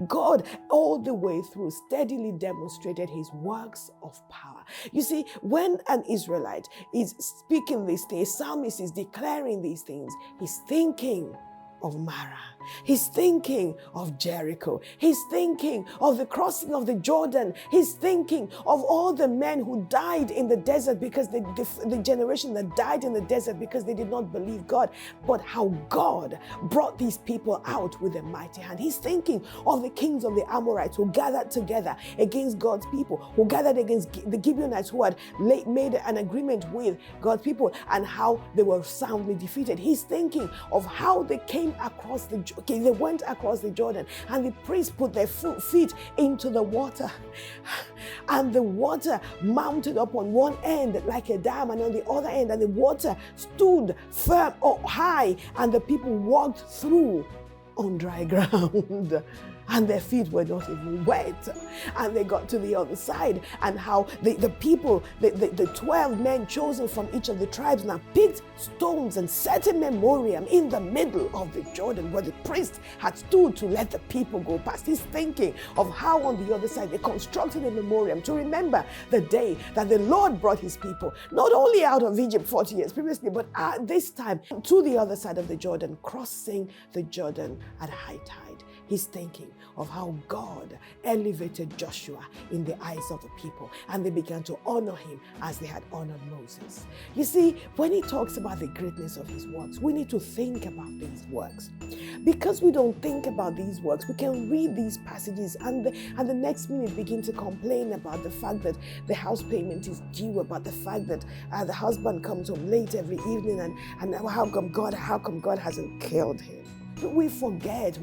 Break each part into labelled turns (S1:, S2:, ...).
S1: God, all the way through, steadily demonstrated his works of power. You see, when an Israelite is speaking these things, psalmist is declaring these things, he's thinking of Mara. He's thinking of Jericho. He's thinking of the crossing of the Jordan. He's thinking of all the men who died in the desert because the generation that died in the desert because they did not believe God, but how God brought these people out with a mighty hand. He's thinking of the kings of the Amorites who gathered together against God's people, who gathered against the Gibeonites who had made an agreement with God's people, and how they were soundly defeated. He's thinking of how they came across they went across the Jordan, and the priests put their feet into the water, and the water mounted up on one end like a dam, and on the other end, and the water stood firm or high, and the people walked through on dry ground. And their feet were not even wet. And they got to the other side, and how the people, the 12 men chosen from each of the tribes, now picked stones and set a memoriam in the middle of the Jordan where the priest had stood to let the people go past. He's thinking of how on the other side they constructed a memoriam to remember the day that the Lord brought his people, not only out of Egypt 40 years previously, but this time to the other side of the Jordan, crossing the Jordan at high tide. He's thinking of how God elevated Joshua in the eyes of the people, and they began to honor him as they had honored Moses. You see, when he talks about the greatness of his works, we need to think about these works. Because we don't think about these works, we can read these passages and the next minute begin to complain about the fact that the house payment is due, about the fact that the husband comes home late every evening, and how come God hasn't killed him. We forget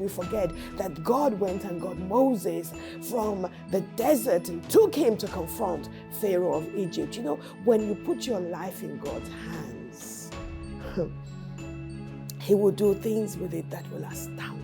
S1: that God went and got Moses from the desert and took him to confront Pharaoh of Egypt. You know, when you put your life in God's hands, he will do things with it that will astound